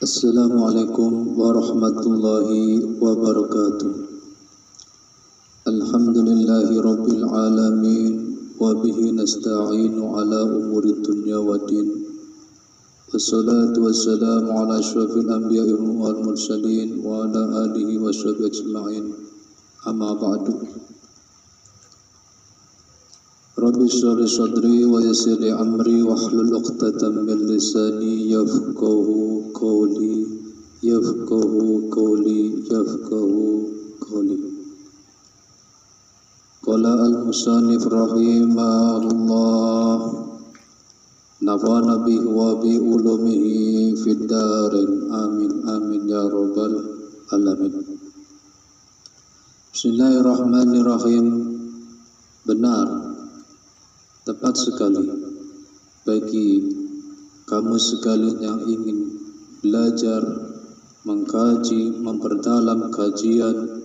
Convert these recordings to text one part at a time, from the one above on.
Assalamualaikum warahmatullahi wabarakatuh. Alhamdulillahi rabbil alamin, wa bihi nasta'inu ala umuri dunya wa din. Wassalatu wassalamu ala asyrafil anbiya'i wal mursalin wa ala alihi wa sahbihi ajma'in. Amma ba'du. Rabbi shrah sadri wa yassir li amri wahlul 'uqdatam min lisani yafqahu qawli. Qala al-musannif rahimahullah, nafa'ana bihi wa bi ulumihi fid darin amin amin ya rabbal alamin. Bismillahirrahmanirrahim. Benar, tepat sekali bagi kamu sekalian yang ingin belajar, mengkaji, memperdalam kajian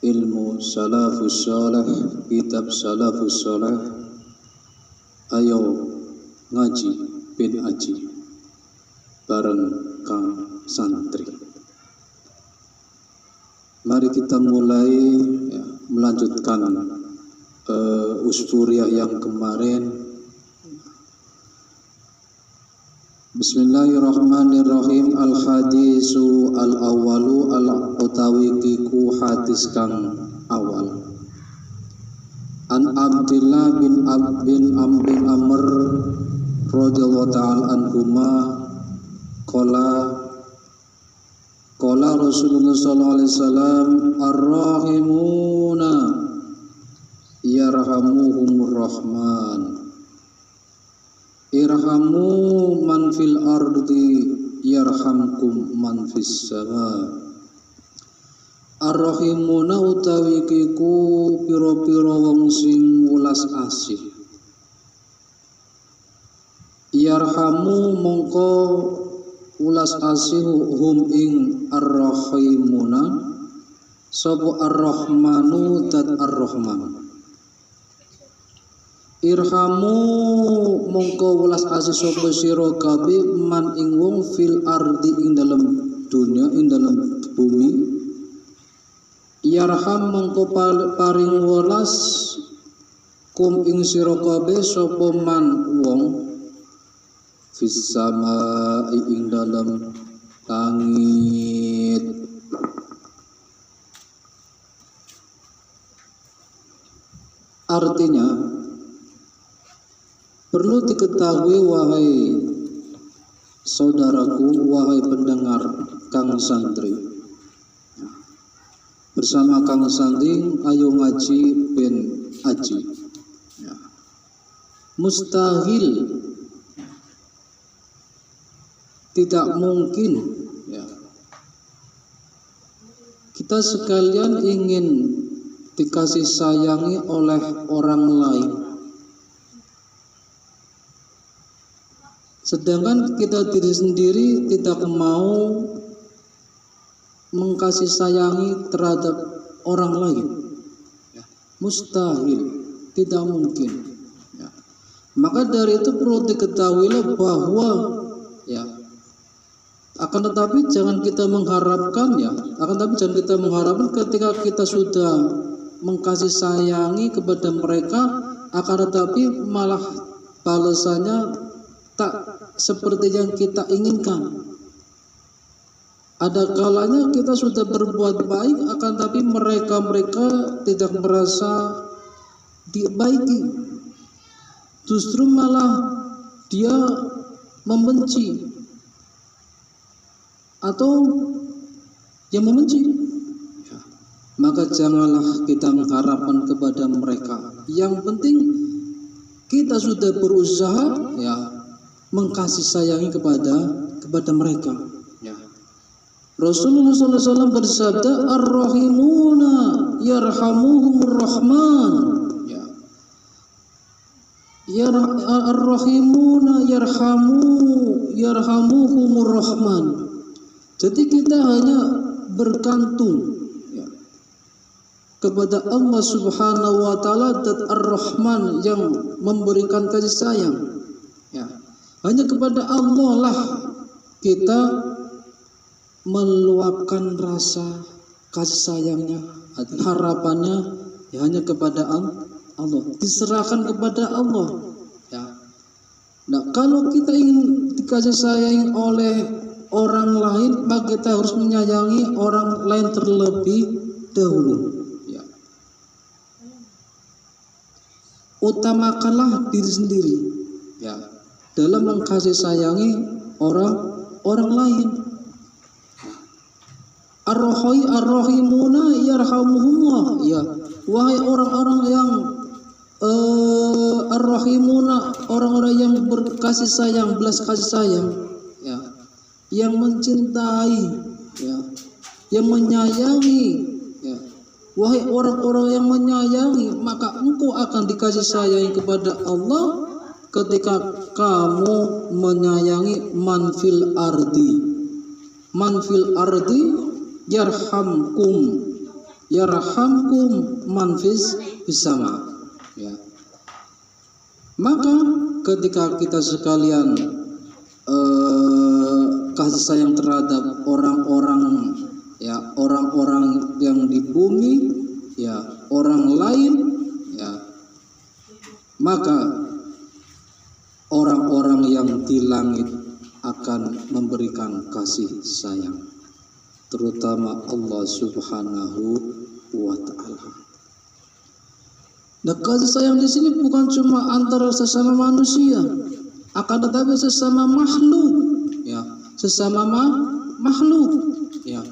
ilmu salafus salih, kitab salafus salih, ayo ngaji bin aji bareng Kang Santri. Mari kita mulai melanjutkan usfuriyah yang kemarin. Bismillahirrahmanirrahim. Al-hadisu al-awalu al-utawi kiku hadis kang awal. An Abdillah bin Amr radhiyallahu ta'ala anhuma qala Rasulullah sallallahu alaihi wasallam ar-rahimuna yarhamuhumur rahman irhamu man fil ardi yarhamkum man fis sama. Ar-rahimuna utawi kiku pira-pira wong sing welas asih, yarhamu mongko welas asih hum ing ar-rahimuna sapa ar-rahmanu tat ar-rahman. Irhamu mongko welas asih sapa sira kabeh man ing wong fil ardi ing dalam dunya, ing dalam bumi. Yarham mongko paring welas kum ing sira kabeh sapa man wong fis sama ing dalam langit. Artinya perlu diketahui wahai saudaraku, wahai pendengar Kang Santri, bersama Kang Santri ayo ngaji ben aji. Mustahil, tidak mungkin kita sekalian ingin dikasih sayangi oleh orang lain, sedangkan kita diri sendiri tidak mau mengkasih sayangi terhadap orang lain. Mustahil, tidak mungkin. Maka dari itu perlu diketahuilah bahwa akan tetapi jangan kita mengharapkan ketika kita sudah mengkasih sayangi kepada mereka, akan tetapi malah balasannya tak seperti yang kita inginkan. Ada kalanya kita sudah berbuat baik, akan tapi mereka tidak merasa dibaiki, justru malah dia membenci atau yang membenci. Maka janganlah kita mengharapkan kepada mereka. Yang penting kita sudah berusaha mengkasih sayangi kepada mereka. Rasulullah SAW bersabda, ar-rahimuna yarhamuhumur rahman. Ar-rahimuna yarhamuhumur rahman. Jadi kita hanya bergantung kepada Allah Subhanahu wa taala dan Ar-Rahman yang memberikan kasih sayang. Hanya kepada Allah lah kita meluapkan rasa kasih sayangnya, harapannya ya hanya kepada Allah, diserahkan kepada Allah. Ya. Nah, kalau kita ingin dikasih sayang oleh orang lain, maka kita harus menyayangi orang lain terlebih dahulu. Ya. Utamakanlah diri sendiri. Ya. Dalam mengkasih sayangi orang lain. Ar-rahimuna yarhamuhumullah. Ya, wahai orang-orang yang ar-rahimuna, orang-orang yang berkasih sayang, belas kasih sayang, ya, yang mencintai, ya, yang menyayangi, ya. Wahai orang-orang yang menyayangi, maka engkau akan dikasih sayang kepada Allah ketika kamu menyayangi man fil ardi. Man fil ardi yarhamkum man fis sama. Ya. Maka ketika kita sekalian kasih sayang terhadap orang-orang, ya, orang-orang yang di bumi, ya, orang lain, ya, maka orang-orang yang di langit akan memberikan kasih sayang, terutama Allah Subhanahu wa Ta'ala. Nah, kasih sayang di sini bukan cuma antara sesama manusia, akan tetapi sesama makhluk, ya, sesama makhluk, ya,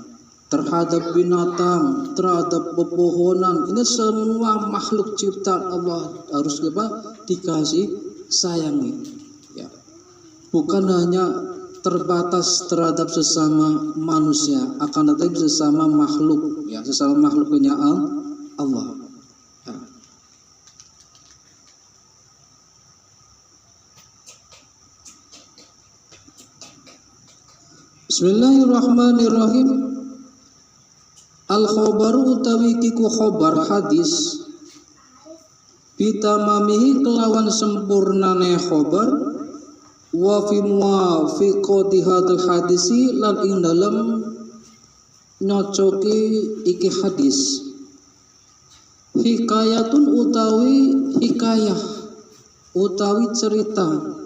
terhadap binatang, terhadap pepohonan. Ini semua makhluk ciptaan Allah harus dikasih sayangi, ya. Bukan hanya terbatas terhadap sesama manusia, akan tetapi sesama makhluk, ya, sesama makhluknya Allah. Ya. Bismillahirrahmanirrahim. Al-khobaru utawi kiku khobar hadis bitamamihi kelawan sempurnane khobar wa fi muwafiqati hadzal hadisi lan ing dalem nyocoki iki hadis. Hikayatun utawi hikayah utawi cerita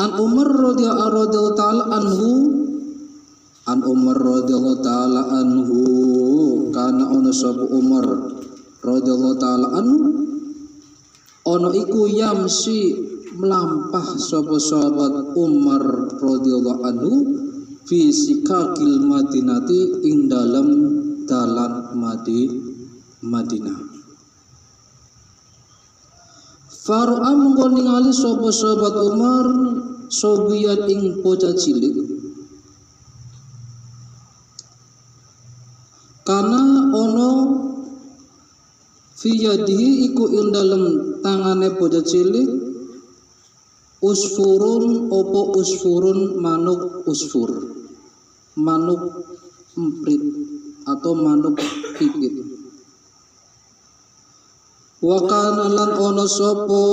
an Umar radhiyallahu ta'ala anhu, an Umar radhiyallahu ta'ala anhu, kana ono sapa Umar radhiyallahu ta'ala anhu ono iku yamsi melampah sapa sahabat Umar radhiyallahu anhu fi sikakil madinati ing dalem dalan Madinah. Faru'a mengko ningali sapa sahabat Umar sobiyan ing bocah cilik, kana ono fi yadihi iku ing dalem tangane bocah cilik usfurun opo usfurun manuk usfur, manuk emprit atau manuk pipit. Wakanal ono sopo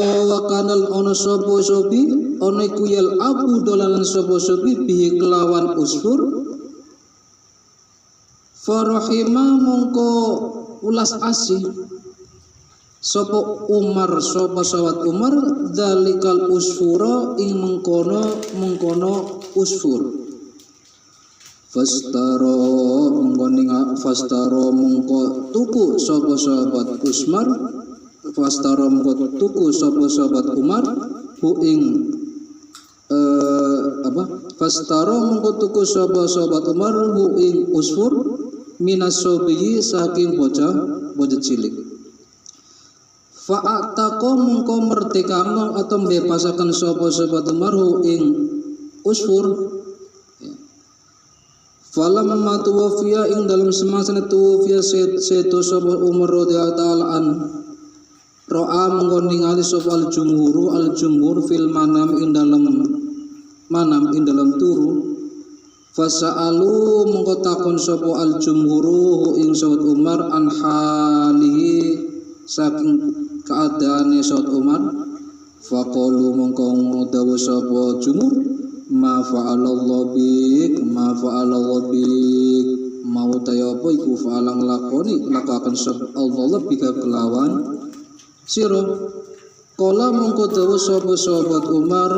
sobi ono iku yal abu dolanan sopo sobi bihi kelawan usfur. Farahima mongko ulas asih sopo Umar sopo sahabat Umar dalikal usfura ing mengkono usfur. Fastaro mongko tuku sopo sahabat Usmar. Fastaro mongko tuku sopo sahabat Umar hu ing Fastaro mongko tuku sopo sahabat Umar hu ing usfur minas sobihi saking bocah cilik. Fa'ataqo mongko merdekano atau bebasaken sopo sahabat Umar hu ing usfur. Falamma tuwafiya ing dalam semasa tuwafiya seto sapa Umar radhiyallahu ta'ala an ro'a mengko ningali sapa al-jumhur fil manam ing dalam turu. Fasa'alu mengko takon sapa al-jumhuru ing sahabat Umar an halihi saking keadaane sahabat Umar. Faqalu mengko dawuh sapa jumhur ma fa'alallahu bik mau tayo apa iku fa'alang lakoni lakakan sab Allah bika kelawan sira. Kala mongko dawuh sapa sahabat Umar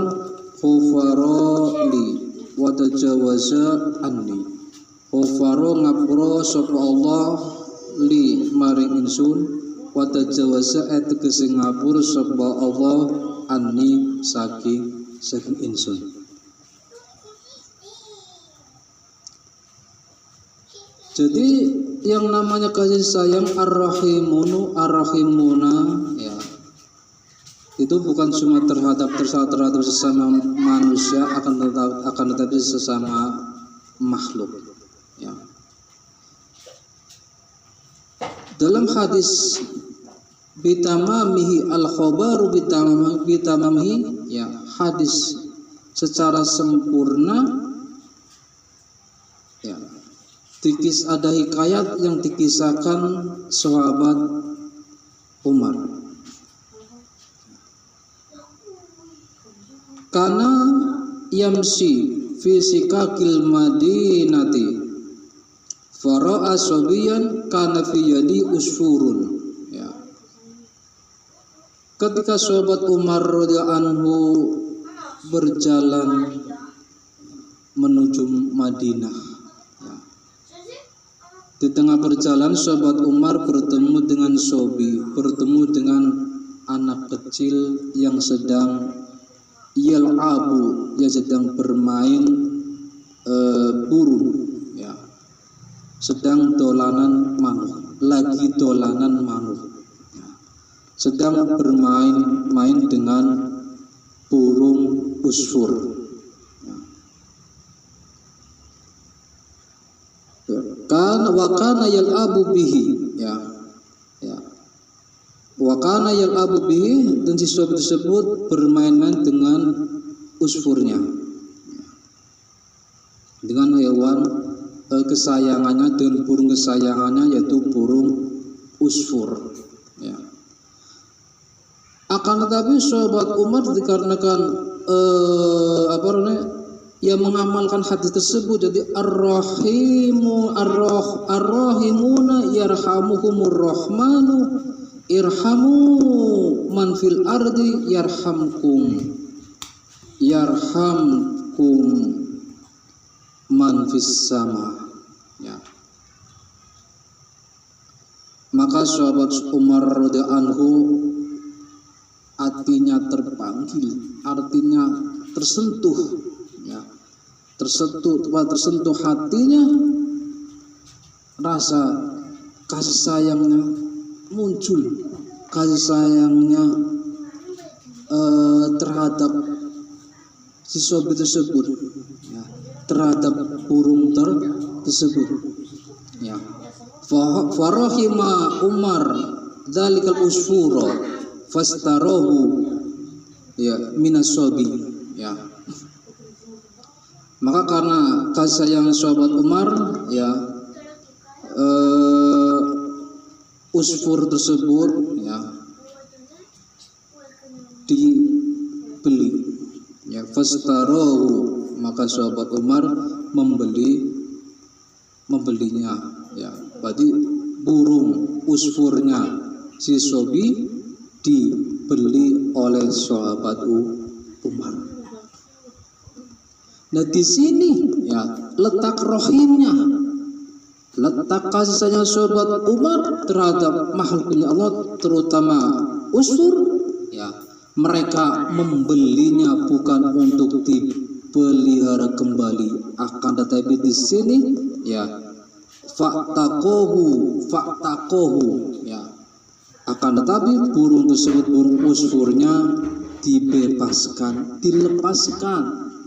khufarali wa tajawaza anni. Khufaro ngapura sapa Allah li maring insun wa tajawaza tegese ngapura sapa Allah anni saking insun. Jadi yang namanya kasih sayang ar-rahimuna ya, itu bukan cuma terhadap sesama manusia, akan tetapi sesama makhluk ya. Dalam hadis bitamamihi al-khabaru bitamamihi ya, hadis secara sempurna ya, ada hikayat yang dikisahkan sahabat Umar. Karena yamsi fi sikakil madinati fara'a sabiyan kana fi yadi usfurun ya. Ketika sahabat Umar radhiyallahu anhu berjalan menuju Madinah ya. Di tengah perjalanan sahabat Umar bertemu dengan bertemu dengan anak kecil yang sedang yal'abu, yang sedang bermain burung ya, sedang dolanan manuk, lagi dolanan manuk ya. Sedang bermain dengan burung usfur ya. Wakana yal'abu bihi ya, ya. Wakana yal'abu bihi, dan siswa tersebut bermain-main dengan usfurnya, dengan hewan kesayangannya, dengan burung kesayangannya, yaitu burung usfur ya. Akan tetapi sahabat Umar dikarenakan yang mengamalkan hadis tersebut, jadi ar-rahimuna yarhamuhumur rahmanu irhamu man fil ardi yarhamkum man fis sama ya. Maka sahabat Umar radhiyallahu anhu hatinya terpanggil, artinya tersentuh ya, tersentuh hatinya, rasa kasih sayangnya muncul, kasih sayangnya terhadap si sobi tersebut ya, terhadap burung tersebut ya. Farahima Umar dzalikal usfura fastarahu ya minas sobi ya. Maka karena kasih sayang sahabat Umar ya, usfur tersebut ya dibeli ya, fastarahu, maka sahabat Umar membelinya ya. Berarti burung usfurnya si sobi dibeli oleh sahabat Umar. Nah di sini ya letak rohimnya, letak kasih sayang sahabat Umar terhadap makhluknya Allah, terutama usfur ya. Mereka membelinya bukan untuk dipelihara kembali, akan tetapi di sini ya faktakohu ya, akan tetapi burung tersebut, burung usfurnya dilepaskan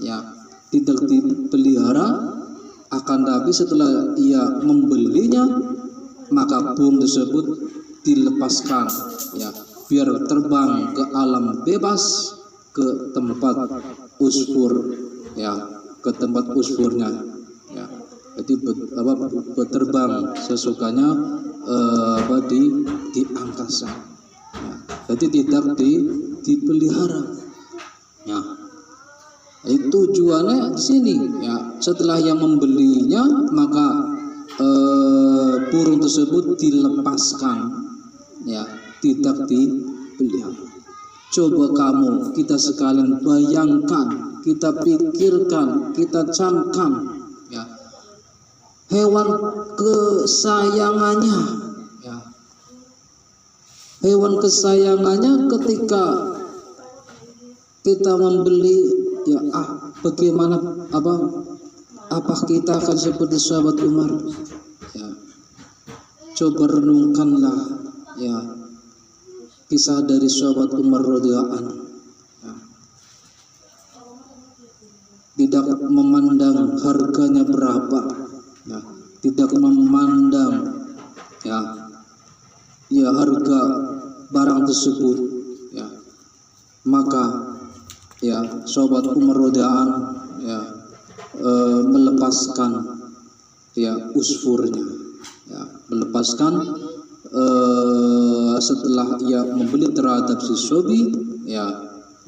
ya, tidak dipelihara, akan tetapi setelah ia membelinya maka burung tersebut dilepaskan ya, biar terbang ke alam bebas, ke tempat usfur ya, ke tempat usfurnya ya. Jadi berterbang sesukanya di angkasa ya. Jadi tidak dipelihara ya. Itu tujuannya di sini ya. Setelah yang membelinya maka burung tersebut dilepaskan ya, tidak dipelihara. Coba kamu, kita sekalian bayangkan, kita pikirkan, kita camkan ya, hewan kesayangannya ya, hewan kesayangannya ketika kita membeli ya, bagaimana apa kita akan seperti sahabat Umar ya. Coba renungkanlah ya kisah dari sahabat Umar radhiyallahu anhu ya. Tidak memandang harganya berapa ya, tidak memandang ya harga barang tersebut ya, maka ya sahabat Umar radhiyallahu anhu ya melepaskan ya usfurnya ya, melepaskan setelah ia membeli terhadap si Sobi ya,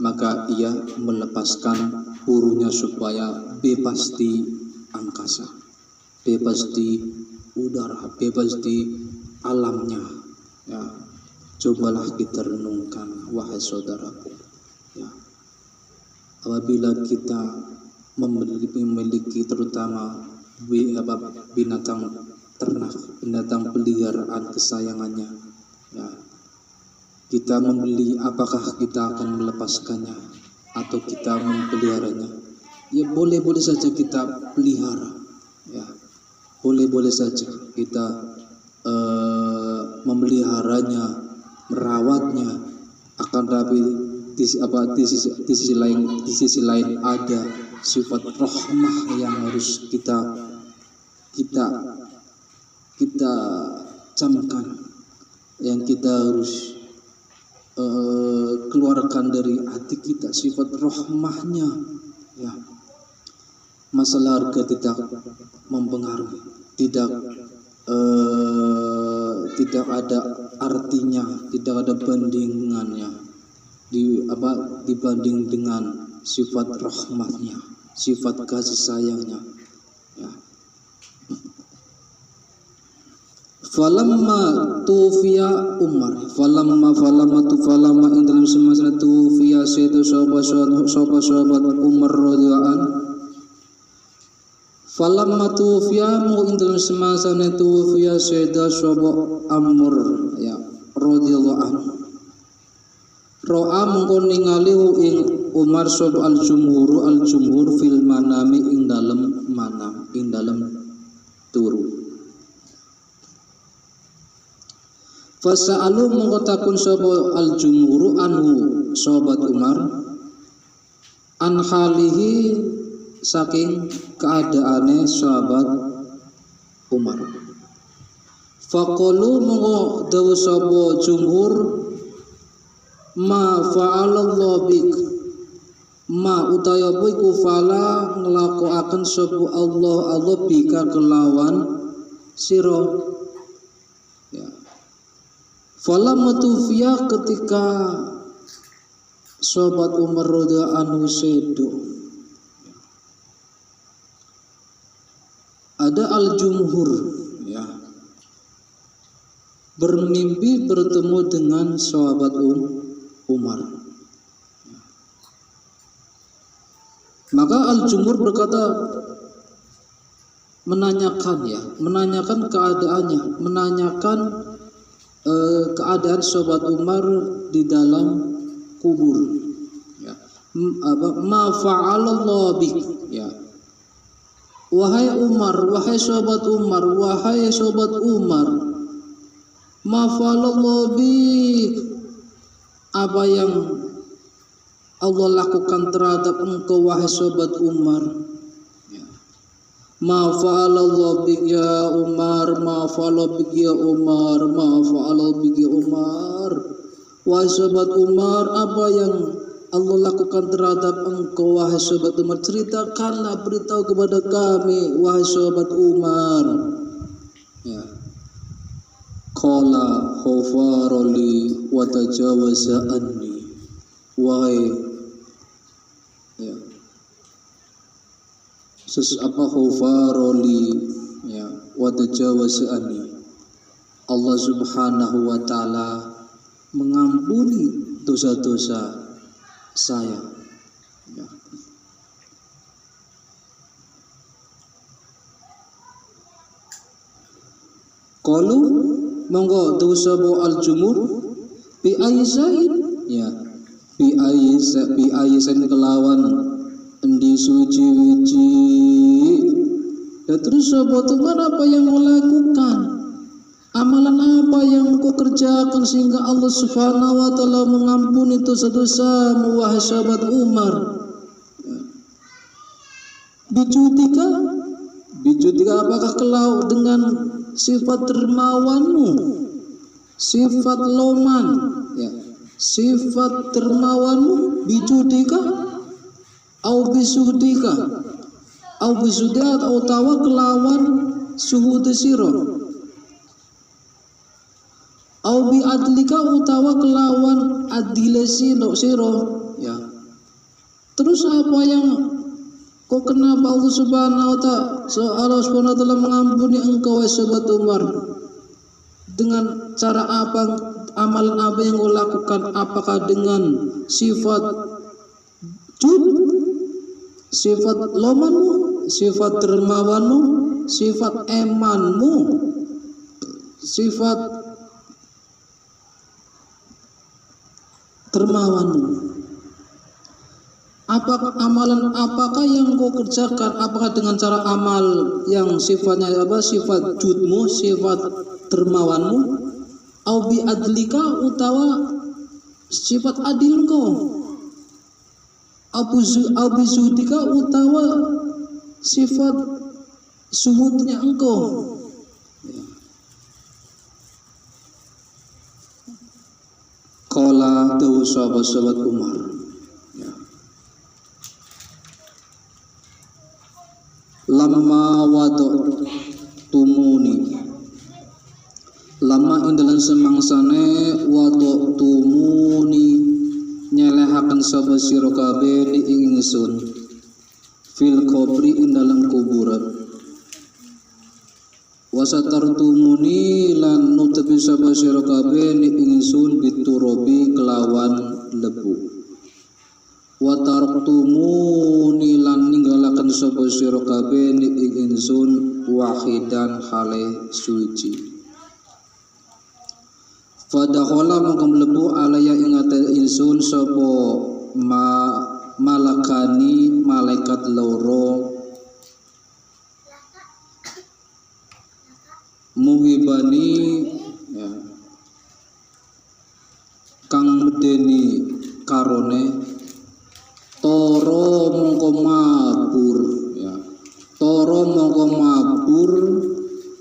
maka ia melepaskan burunya supaya bebas di angkasa, bebas di udara, bebas di alamnya ya. Cobalah kita renungkan wahai saudaraku ya, apabila kita memiliki terutama binatang ternak, binatang peliharaan kesayangannya ya, kita membeli, apakah kita akan melepaskannya atau kita mempeliharanya? Ya boleh-boleh saja kita pelihara ya, boleh-boleh saja kita memeliharanya, merawatnya, akan tapi di sisi lain ada sifat rahmah yang harus kita camkan, yang kita harus keluarkan dari hati kita, sifat rahmahnya ya. Masalah harga tidak mempengaruhi, tidak ada artinya, tidak ada bandingannya dibanding dengan sifat rahmatnya, sifat kasih sayangnya ya. Falamma tufiya Umar, falamma in dalam semasa tufiya sayyidu sahabat Umar radhiyallahu anhu. Falamma tufiya mu in dalam semasa tufiya sayyidu sahabat Amr ya radhiyallahu anhu. Ro'a mengko ningali ing Umar sapa al-jumhur fil manami ing dalem manam, ing dalem turu. Fasa'alu mengko takun sapa al-jumhur anhu sahabat Umar an halihi saking keadaane sahabat Umar. Faqalu mengko dawuh sapa jumhur ma fa'alallahu bik, ma utaya iku fala nglakoaken sapa Allah bika kelawan sira ya. Fala matufiya ketika sahabat Umar radhiyallahu anhu sedo, ada al-jumhur ya bermimpi bertemu dengan sahabat Umar. Maka al-jumhur berkata, menanyakan keadaannya, menanyakan keadaan sahabat Umar di dalam kubur ya. Ma fa'alallahu bik ya, wahai Umar, wahai sahabat Umar, wahai sahabat Umar, ma fa'alallahu bik, apa yang Allah lakukan terhadap engkau wahai sahabat Umar ya. Ma fa'alallahu bik ya Umar, ma fa'alallahu bik ya Umar, ma fa'alallahu bik ya Umar, wahai sahabat Umar, apa yang Allah lakukan terhadap engkau wahai sahabat Umar, ceritakanlah, beritahu kepada kami wahai sahabat Umar ya. Qala ghafarali wa tajawaza anni, wahai ya, Ghafaroli ya wa tajawazani. Allah Subhanahu wa taala mengampuni dosa-dosa saya ya. Qalu monggo dosa bu al-jumur bi aizain ya bi aizain kelawan endi suci-wici. Dan terus teman apa yang kau lakukan, amalan apa yang kau kerjakan sehingga Allah Subhanahu wa taala mengampuni dosa-dosamu wahai sahabat Umar. Bijutika apakah kelau dengan sifat dermawanmu, sifat loman ya, sifat dermawanmu bijudika au bisuhdika au bisudiat au tawa kelawan suhud siro au bi adlika utawa kelawan adile siro ya. Terus apa yang kok kenapa Allah Subhanahu wa taala mengampuni engkau wahai sahabat Umar? Dengan cara apa, amalan apa yang kau lakukan? Apakah dengan sifat jud, sifat lomanmu, sifat dermawanmu, sifat emanmu, sifat dermawanmu? Apakah amalan apakah yang kau kerjakan? Apakah dengan cara amal yang sifatnya apa? Sifat judmu, sifat dermawanmu, au bi adlika utawa sifat adil kau, au bi zuhdika utawa sifat suhudnya engkau. Qala dawu sahabat Umar. Lama wadok tumuni, lama indalan semangsane wadok tumuni nyelehaken sapa sira kabeh ni ingsun fil qabri indalan kuburan wasatartumuni lan nutupi sapa sira kabeh ni ingsun biturabi kelawan lebu watartumuni lan ninggalaken sapa sira kabeh ni ingsun wahidan hale suci. Fadakhala mongko mlebu alaya ing ate ingsun sapa malakani malaikat loro muhibani ya, kang medeni karone toro mongko mabur ya, toro mongko mabur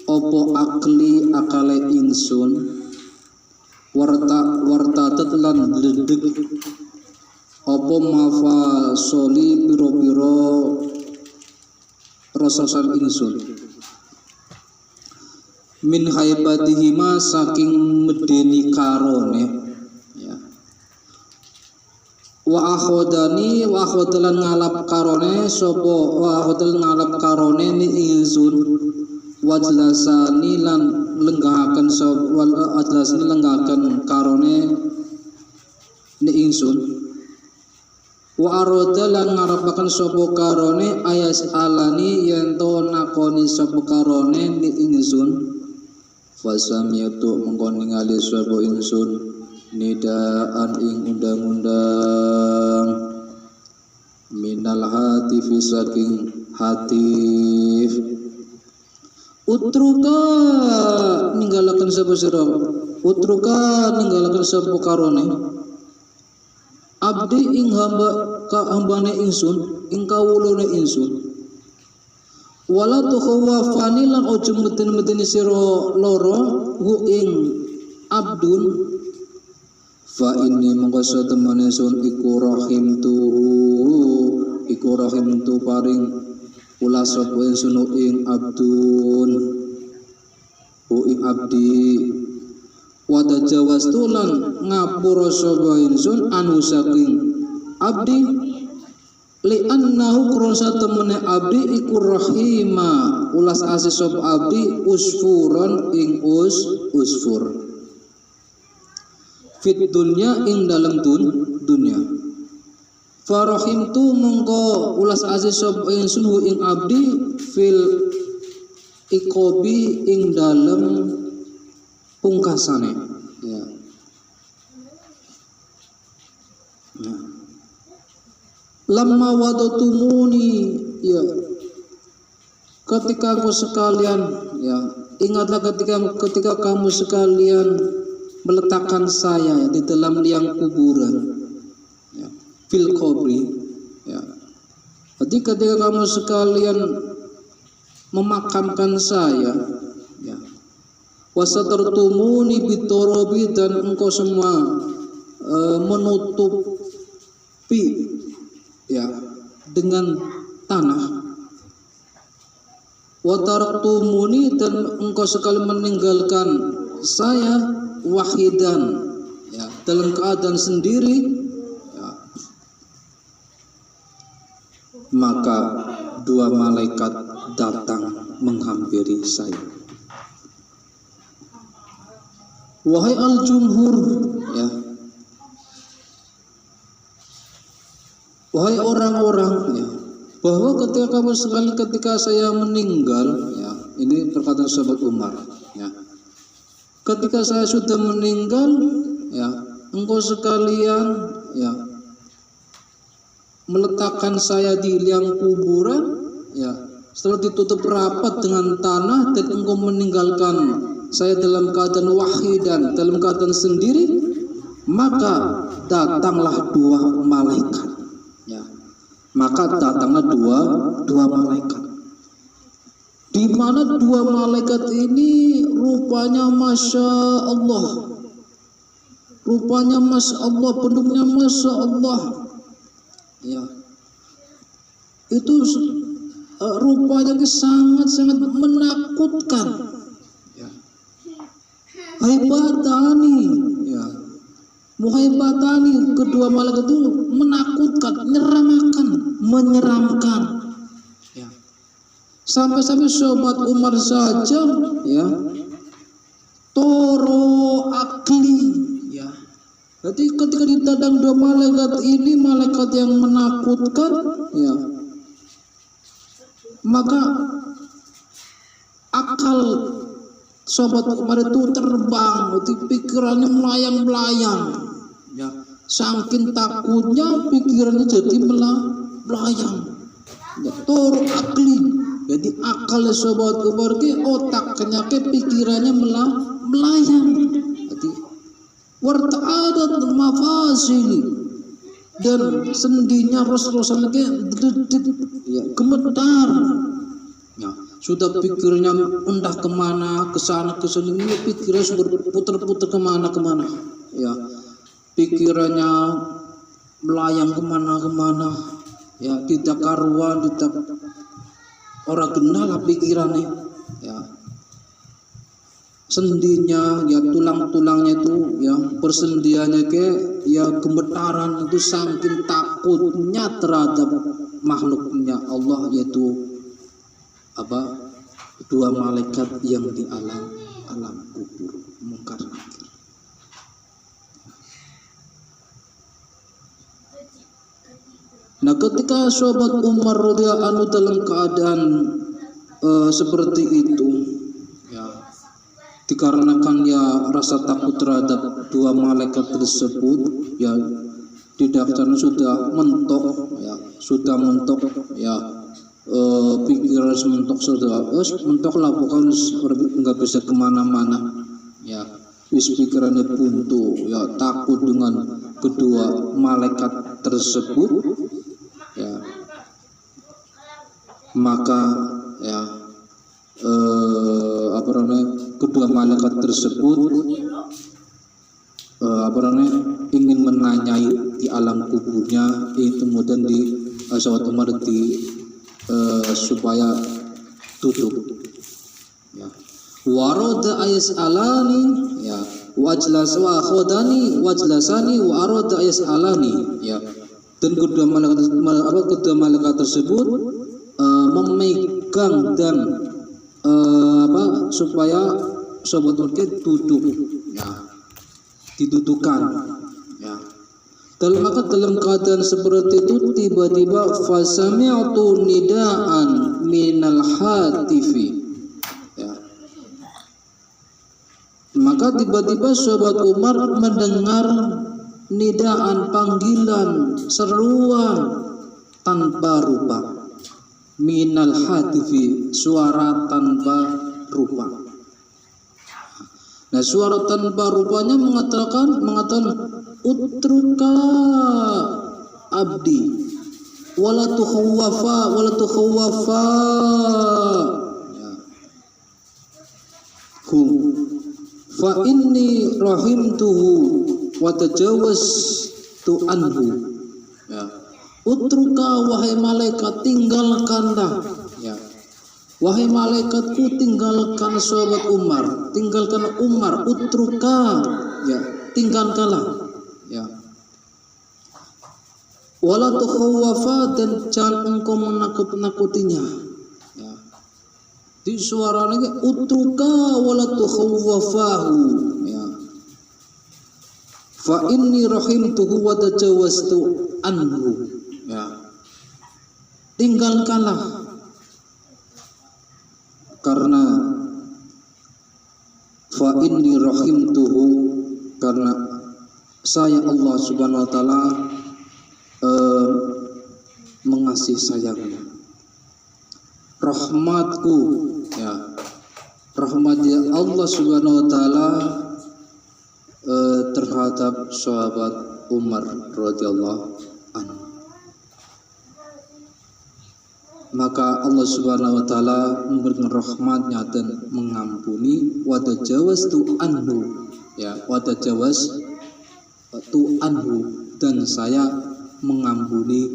opo akale ingsun warta tetlan bledeg opo mafa soli piro-piro rasasan ingsun min haibatihima saking medeni karone wa akhodalan ngalap karone sopo wa akhodalan ngalap karone ni ingsun wajlasani lan lenggahaken sopo wajlasani lenggahaken karone ni ingsun wa aroda lan ngarapaken sopo karone ayas alani yento nakoni sopo karone ni ingsun fasamiatu mengkon ningali sopo ingsun nidaan ing undang-undang minal hatifi saking hatif utruka ninggalaken sapa sira utruka ninggalaken sapa karone abdi ing hambane ingsun ing kawulane ingsun wala tukhawafani lan ojo meten-meteni sira loro hu ing abdun fa inni mongko satemene sun iku rahim tu paring ulas sapa ingsun ing abdun ing abdi wa tajawastu lan ngapura sapa ingsun anu saking abdi li'annahu krosa temene abdi iku rahima ulas asih sop abdi usfuron ing usfur fit dunya ing dalam dunya farahimtu mongko ulas asih sop ingsun ing abdi fil ikobi ing dalam pungkasane ya. Nah. Lamma wadatumuni ya ketika kamu sekalian ya ingatlah ketika kamu sekalian meletakkan saya di dalam liang kuburan ya fil qabri ya ketika kamu sekalian memakamkan saya ya wasatartumuni bitorobi dan engkau semua menutupi ya dengan tanah watartumuni dan engkau sekali meninggalkan saya wahidan ya dalam keadaan sendiri ya. Maka dua malaikat datang menghampiri saya. Wahai al-jumhur ya, wahai orang-orang ya, bahwa ketika saya meninggal ya, ini perkataan sahabat Umar ya, ketika saya sudah meninggal ya, engkau sekalian ya meletakkan saya di liang kuburan ya, setelah ditutup rapat dengan tanah dan engkau meninggalkan saya dalam keadaan wahidan, dalam keadaan sendiri, maka datanglah dua malaikat ya. Maka datanglah dua malaikat. Di mana dua malaikat ini rupanya masya Allah, rupanya masya Allah, bentuknya masya Allah ya. Itu rupanya sangat menakutkan. Haibatani ya, muhaibatani, kedua malaikat itu menakutkan, menyeramkan ya. Sampai-sampai sobat Umar saja ya toro akli ya. Jadi ketika ditadang dua malaikat ini, malaikat yang menakutkan ya, maka akal sobat Umar itu terbang, pikirannya melayang-layang ya. Saking takutnya pikirannya jadi melayang ya, tor akli. Jadi akalnya sobat Umar ke otaknya ke pikirannya melayang. Jadi warta'adat mafasili, dan sendinya Rasulullah ke ya, gemetar ya. Sudah pikirnya entah kemana, kesana kesini, pikirnya sudah berputar-putar kemana ya, pikirannya melayang kemana ya, tidak karuan, tidak orang kenal pikirannya ya. Sendinya ya, tulang-tulangnya itu ya, persendiannya ke ya gemetaran itu saking takutnya terhadap makhluknya Allah, yaitu apa, dua malaikat yang di alam kubur mungkar nakir. Nah, ketika sahabat Umar radhiyallahu anhu dalam keadaan seperti itu ya, dikarenakan ya rasa takut terhadap dua malaikat tersebut ya, didaftarnya sudah mentok ya, pikiran sementok sudah mentok lah, pokoknya nggak bisa kemana-mana ya, pikirannya buntu ya, takut dengan kedua malaikat tersebut ya. Maka ya kedua malaikat tersebut ingin menanyai di alam kuburnya, kemudian di sahabat Umar supaya tutup ya. Waroda ayas alani ya, wajlas wa khodani wajlasani wa aroda ayas alani ya. Dan kedua malaikat tersebut memegang dan supaya sahabat mungkin duduk, ya, didudukan, ya. Dalam keadaan seperti itu tiba-tiba fasami'tu nidaan minal hatifi, ya. Maka tiba-tiba sahabat Umar mendengar nidaan, panggilan, seruan tanpa rupa, minal hatifi, suara tanpa rupa. Nah, suara tanpa rupanya mengatakan utruka abdi wala tukhawwafa ya. Fa inni rahimtuhu wa tajawaztu anhu, ya. Utruka, wahai malaikat, tinggalkanlah, ya. Wahai malaikatku, tinggalkan sahabat Umar, tinggalkan Umar, utruka, ya, tinggalkanlah, ya. Wala tukhawwafa, dan jangan engkau menakut-nakutinya, ya. Di suara lagi utruka wala tukhawwafahu, ya. Fa inni rahimtuhu wa tajawaztu anhu, ya. Tinggalkanlah, karena fa inni rahimtuhu, karena saya Allah Subhanahu wa taala mengasihi sayangnya. Rahmatku, ya, rahmatnya Allah Subhanahu wa taala terhadap sahabat Umar radhiyallahu anhu. Maka Allah Subhanahu wa taala memberikan rahmatnya dan mengampuni, wa tajawaztu anhu, ya, wa tajawaztu anhu, dan saya mengampuni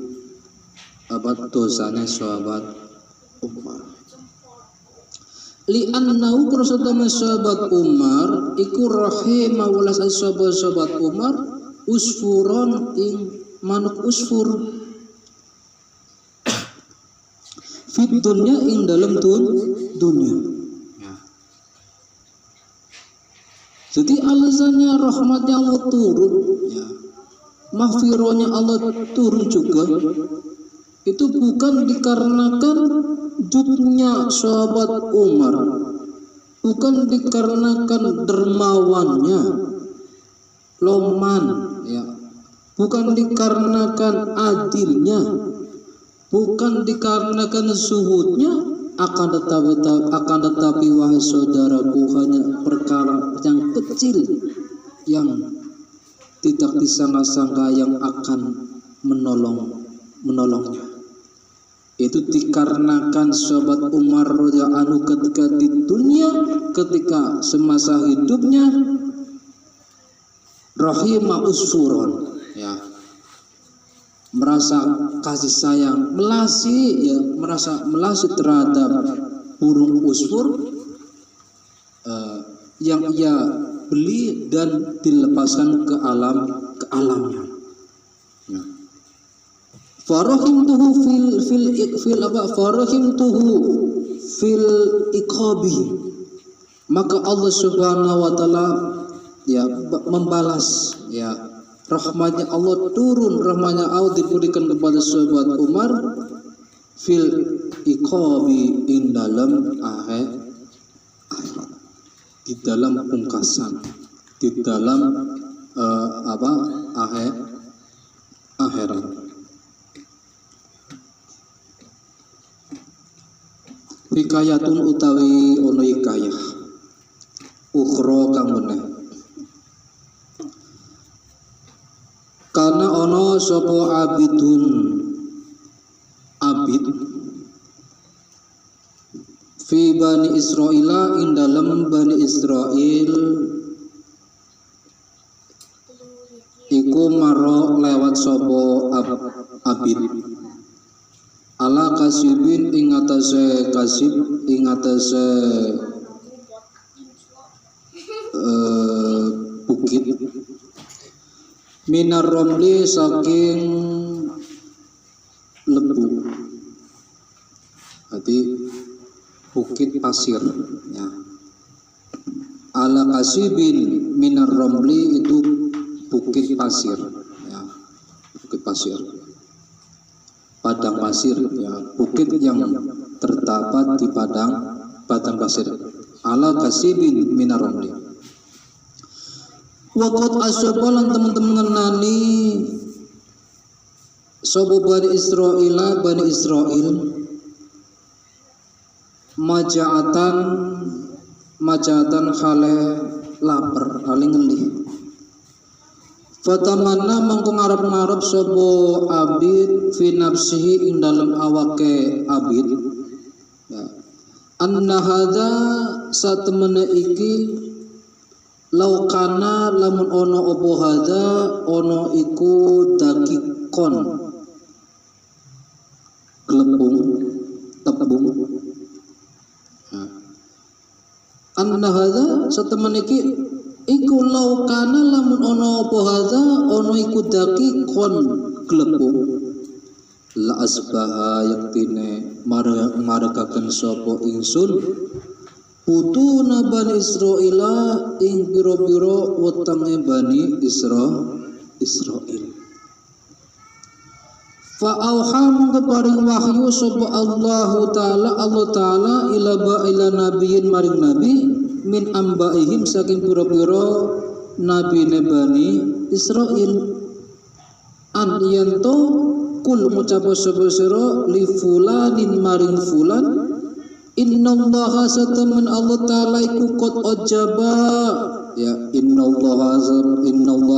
dosanya sahabat Umar. Li'annahu, karena sahabat Umar iku rahimah welas sahabat Umar usfuron ing manuk usfur fit dunya ing dalam dunia, ya. Jadi alasannya rahmatnya Allah turun, ya, maghfirahnya Allah turun juga, itu bukan dikarenakan judnya sahabat Umar, bukan dikarenakan dermawannya loman, ya, bukan dikarenakan adilnya, bukan dikarenakan zuhudnya, akan tetapi wahai saudaraku, hanya perkara yang kecil yang tidak disangka-sangka yang akan menolongnya. Itu dikarenakan sahabat Umar radhiyallahu anhu ketika di dunia, ketika semasa hidupnya rahimah usfuron, ya, merasa kasih sayang, merasa melasi terhadap burung usfur yang ia beli dan dilepaskan ke alamnya. Ya. Farahimtuhu fil iqabi, maka Allah Subhanahu wa taala, ya, membalas, ya, rahmatnya Allah turun, rahmatnya Allah diberikan kepada sahabat Umar fil iqabi, in dalam akhirat, di dalam pungkasan, di dalam akhirat. Hikayatun utawi ono hikayah ukhra kang meneh. Karena ono sapa abid fi bani Israila, ing dalam bani Israil iku maro lewat sapa abid ala kasibin ing atase kasib, ing atase bukit, minar romli saking pasir ya. Ala kasibin minar romli itu bukit pasir ya. Bukit pasir, padang pasir ya, bukit yang terdapat di padang pasir. Ala kasibin minar romli. Waqat asyabalan teman-teman ngenani sobo Bani Israel maja'atan khale lapar hale ngelih. Fatamanna mangko ngarep-ngarep sobo abid fi nafsihi ing dalem awake abid ya. Anna hadza satemene iki laukana lamun ono opo hadza ono iku dakikon glepung tepung ya. Anna hadza satemene iki iku laukana lamun ono opo hadza ono iku dakikon glepung la asbaha yaktine maragaken sapa ingsun putuna Bani Israila ing biro-biro wetange Bani Israil. Fa auha mongko paring wahyu sapa Allah taala ila nabiyyin maring nabi min ambaihim saking biro-biro nabine Bani Israil. An yanto kul ngucap sapa sira li fulanin maring fulan innallaha satamman Allah taala iku qad ajaba ya. Innallaha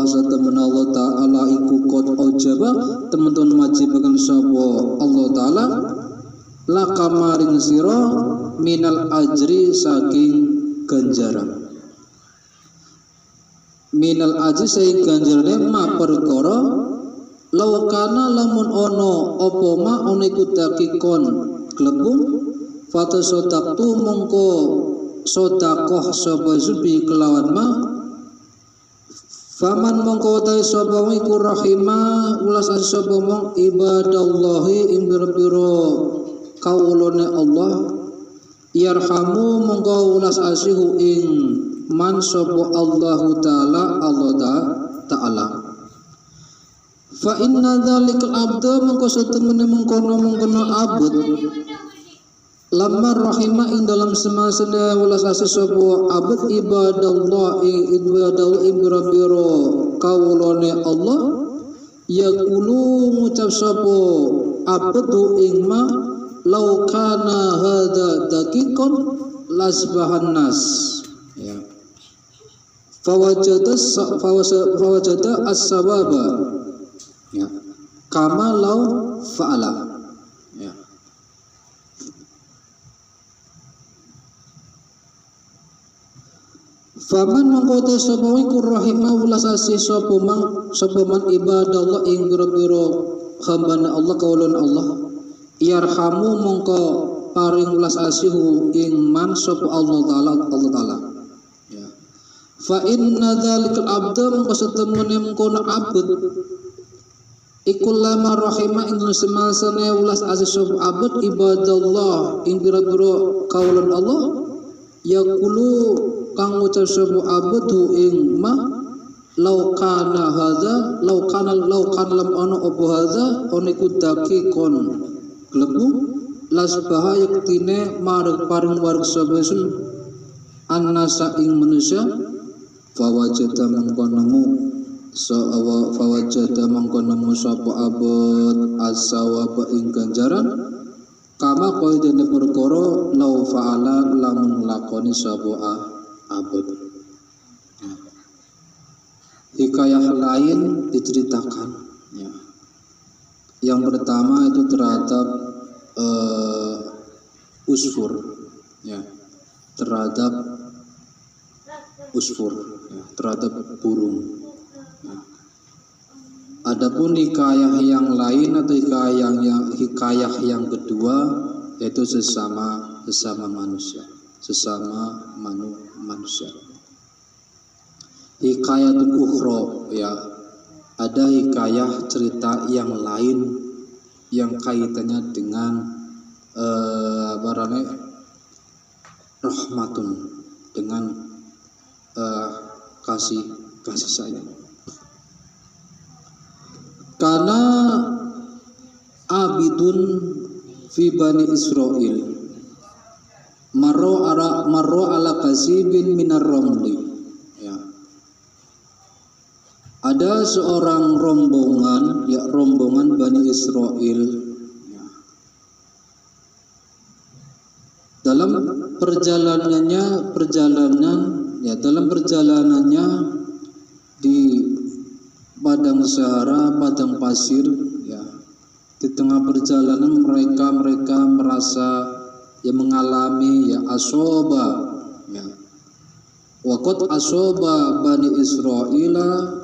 satamman Allah taala iku qad ajaba teman-teman majibaken sapa Allah taala laka maring sira minal ajri saking ganjaran. Minal ajri saking ganjarane ma perkara laukana lamun ono apa ma ono iku dakikon glepung fata sodaktu mongko sodakoh sapa zubi kelawan ma faman mongko ta'i sapa iku rahima ulas sapa mong ibadallahi ing biro-biro kaulone Allah yarhamu mongko ulas asihu ing man sapa Allahu taala taala. Fa inna dzalikal abda mongko satemene mengkono abd lamar rahimah ing dalam semasana welas asih sapa abad ibadallah ing biro kawulane Allah yaqulu ngucap sapa abad ing ma law kana hadza daqiqan lasbahan nas ya. Fawajada as-sababa ya kama law fa'ala ya. Faman mangkote sapa iku rahimah ulas asih sapa man ibadallah ing biro-biro hambane Allah kaulun Allah yarhamu mongko paring ulas asihu ing man sapa Allah taala ya. Fa inna dzalikal abda mongko satemene mengkono abd iku lama rahimah ing semasane ulas asih sapa abd ibadallah ing biro-biro kaulun Allah yaqulu kang ngucap sapa abdu ing ma law kana lam ana apa hadza ana iku dakikon glebu lasbaha yaktine marang paring warga sapa sun annasa ing manusia fawajada mangko nemu sapa abad as-sawaba ing ganjaran kama qaidene perkara law fa'ala lamun lakoni sapa abad. Hikayah lain diceritakan ya. Yang pertama itu terhadap usfur ya, terhadap burung ya. Adapun hikayah yang lain atau hikayah yang kedua yaitu sesama manusia. Hikayatul ukhra ya, ada hikayah cerita yang lain yang kaitannya dengan rahmatun, dengan kasih sayang. Karena abidun fi bani Israil marro ala kasibin minar romli. Ya. Ada seorang rombongan, ya rombongan Bani Israil, ya. Dalam perjalanannya di padang sahara, padang pasir, ya. Di tengah perjalanan mereka merasa mengalami asoba, ya. Waqad asoba Bani Israila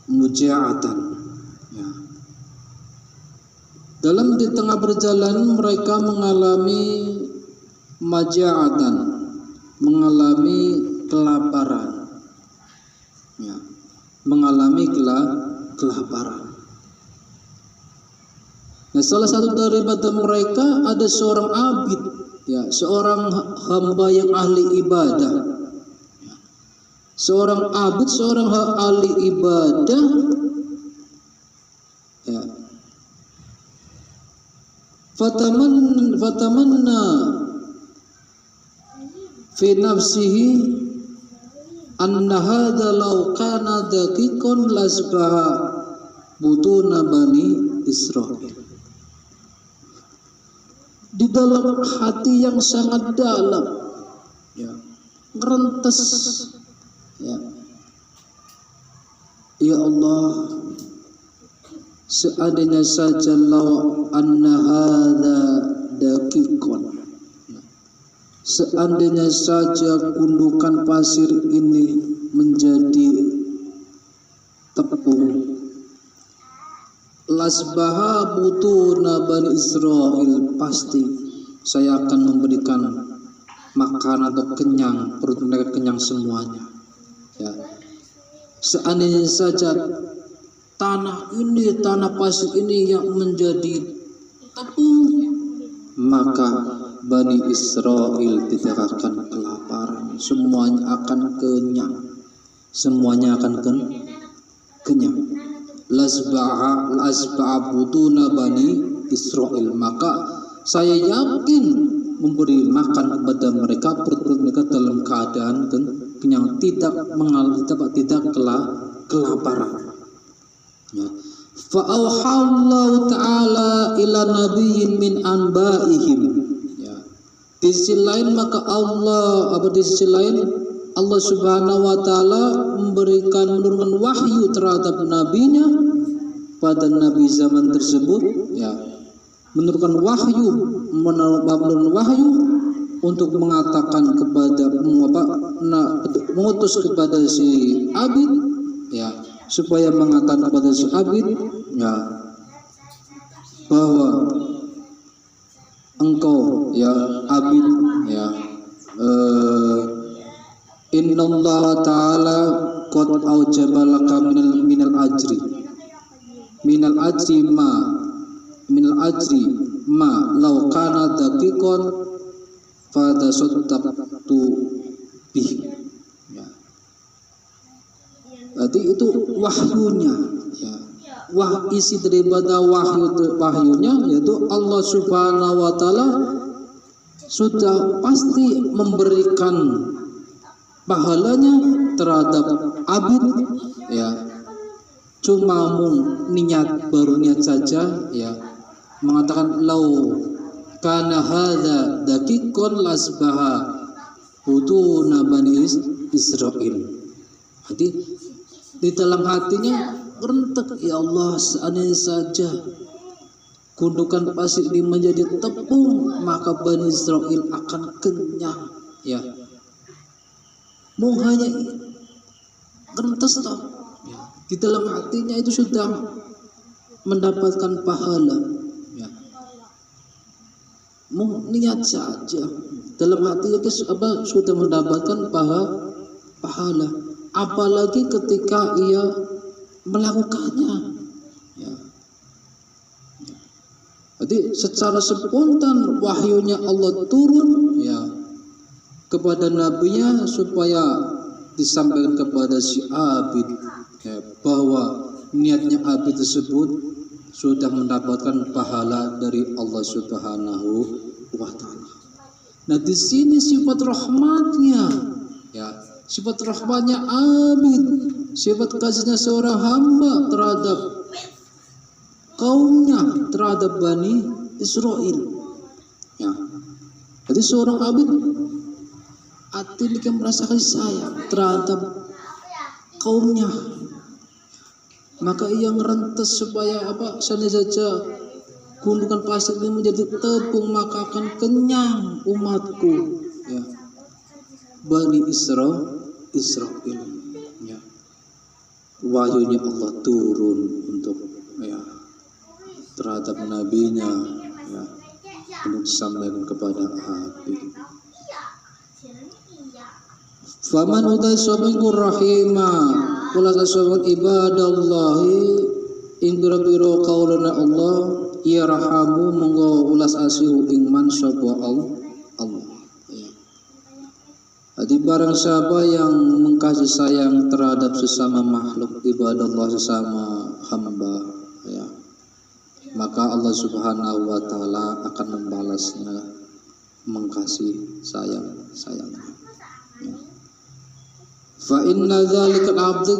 muja'atan, ya. Di tengah perjalanan mereka mengalami maja'atan, mengalami kelaparan, ya. Mengalami kelaparan. Nah, salah satu daripada mereka ada seorang abid, ya, seorang hamba yang ahli ibadah. Seorang abid, seorang ahli ibadah, ya. Fatamanna fi nafsihi anna hadza law kana daqiqan lasbaha butuna bani Israil. Di dalam hati yang sangat dalam, ya, ngerentes, ya Allah, seandainya saja law anna hadza daqiqan, seandainya saja gundukan pasir ini menjadi tepung, lasbaha butuna bani Israil, pasti saya akan memberikan makan atau kenyang, perut mereka kenyang semuanya, ya. Seandainya saja tanah pasir ini yang menjadi tepung, maka Bani Israil tidak akan kelaparan, semuanya akan kenyang, semuanya akan kenyang. Lasba'a butuna Bani Israil, maka saya yakin memberi makan kepada mereka, perut mereka dalam keadaan kenyang, tidak kelaparan. Ya. Fa'auhallahu ta'ala ila nabiyyin min anba'ihim. Ya. Di sisi lain Allah Subhanahu wa taala menurunkan wahyu terhadap nabinya pada nabi zaman tersebut, ya. Menurunkan wahyu untuk mengatakan kepada mengutus kepada si abid, ya, supaya mengatakan kepada si abid, ya, bahwa engkau, ya abid, ya, innallaha ta'ala qad aujaba laka minal ajri ma law kana daqiqan fadasaddaqtu bih. Ya. Berarti itu wahyunya, ya. Isi daripada wahyunya yaitu Allah Subhanahu wa taala sudah pasti memberikan pahalanya terhadap abid, ya. Cuma baru niat saja, ya, mengatakan lau kana hadza daqiqan lasbaha butuna Bani Israil. Jadi di dalam hatinya rentek, ya Allah, seandainya saja gundukan pasir ini menjadi tepung, maka Bani Israil akan kenyang, ya. Mau hanya rentes toh, ya. Di dalam hatinya itu sudah mendapatkan pahala, ya. Mau niat saja dalam hatinya sudah mendapatkan pahala, apalagi ketika ia melakukannya, ya. Jadi secara spontan wahyunya Allah turun ya kepada nabinya supaya disampaikan kepada si Abid ya, bahwa niatnya Abid tersebut sudah mendapatkan pahala dari Allah Subhanahu wa taala. Nah, di sini sifat rahmatnya ya, sifat rahmatnya Abid, sifat kasihnya seorang hamba terhadap kaumnya, terhadap Bani Israel ya. Jadi seorang Abid yang merasa kasih sayang terhadap kaumnya, maka ia merentas supaya seandainya saja gundukan pasir ini menjadi tepung, maka akan kenyang umatku ya, Bani Israel ya. Wahyunya Allah turun untuk ya terhadap nabinya ya, untuk disampaikan kepada Habib. Faman utai sabiqur rahimah kula kasawat ibadallahi ing biro qaulana Allah ya rahamu monggo ulas asihu ing man sapa Allah ya. Jadi barang siapa yang mengkasih sayang terhadap sesama makhluk ibadallah, sesama hamba ya, maka Allah Subhanahu wa taala akan membalasnya mengkasih sayangnya ya. Fa inna dzalikal abd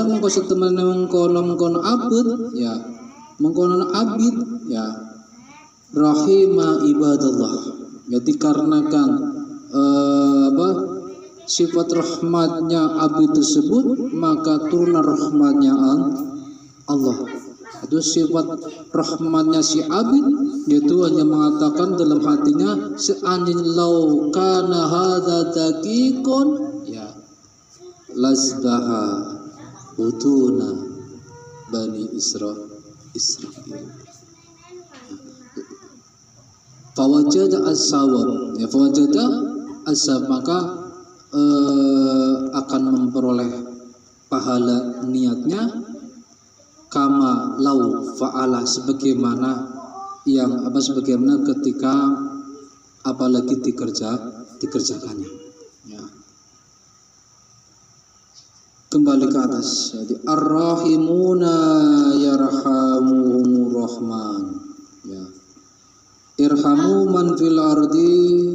mengko setemene mengkono abd ya, mengkono abid ya, rahima ibadallah ya, dikarenakan sifat rahmatnya abid tersebut maka turun rahmatnya Allah. Itu sifat rahmatnya si abid, yaitu hanya mengatakan dalam hatinya seandainya lau kana hadza daqiqun ya lasbaha utuna Bani Israel. Fawajada as-sawab ya, fawajada as-sawab maka akan memperoleh pahala niatnya kama lau fa'ala, sebagaimana ketika apalagi dikerjakannya ya. Kembali ke atas, jadi ar-rahimuna yarhamuhumur rahman ya, irhamu man fil ardi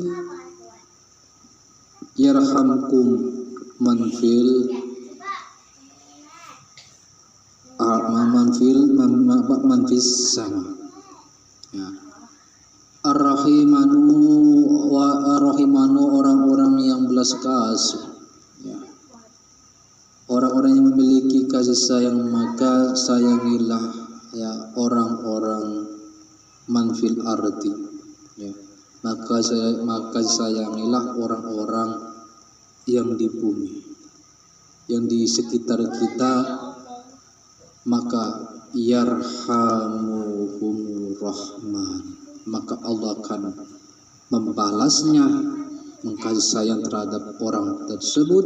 yarhamkum man fil manfis sama ya. Ar-rahimanu orang-orang yang belas kasih ya, orang-orang yang memiliki kasih sayang, maka sayangilah ya orang-orang manfil ardi ya, maka sayangilah orang-orang yang di bumi, yang di sekitar kita, maka yarhamuhumur rahman, maka Allah akan membalasnya mengkasih sayang terhadap orang tersebut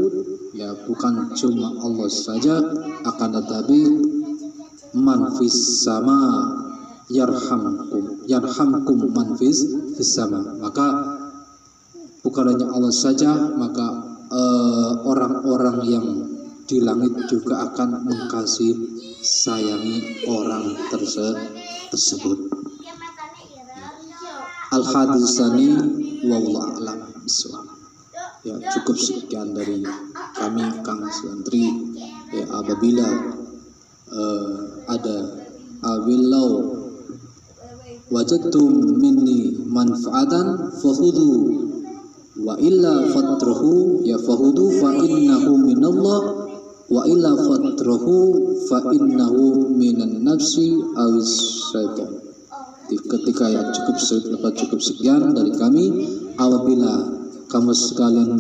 ya. Bukan cuma Allah saja, akan tetapi manfis sama yarhamkum manfis sama, maka bukan hanya Allah saja, maka orang-orang yang di langit juga akan mengkasih sayangi orang tersebut. Al-hadisani wallahu a'lam bishawab. Ya, cukup sekian dari kami Kang Santri ya. Apabila ada awilau wajadtum minni manfaatan fahudu wa illa fatrahu ya, fahudu fa innahu minallah wa illa fatrahu fa innahu minan nafsi awis syaitan. Ketika ya cukup sekian dari kami. Apabila kamu sekalian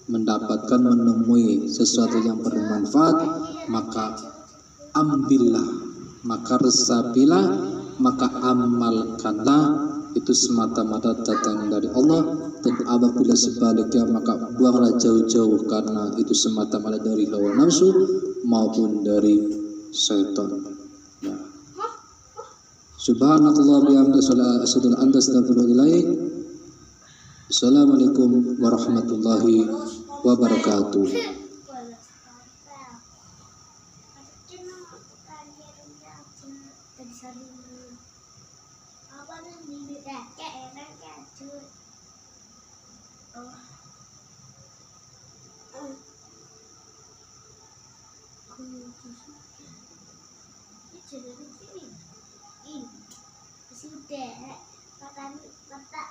menemui sesuatu yang bermanfaat, maka ambillah, maka resapilah, maka amalkanlah itu semata-mata datang dari Allah, dan apabila sebaliknya maka buanglah jauh-jauh karena itu semata-mata dari hawa nafsu maupun dari syaitan. Nah, subhanakallah bihamdika asyhadu an la ilaha illa anta astaghfiruka wa atubu ilaik. Assalamualaikum warahmatullahi wabarakatuh. Sudah, kata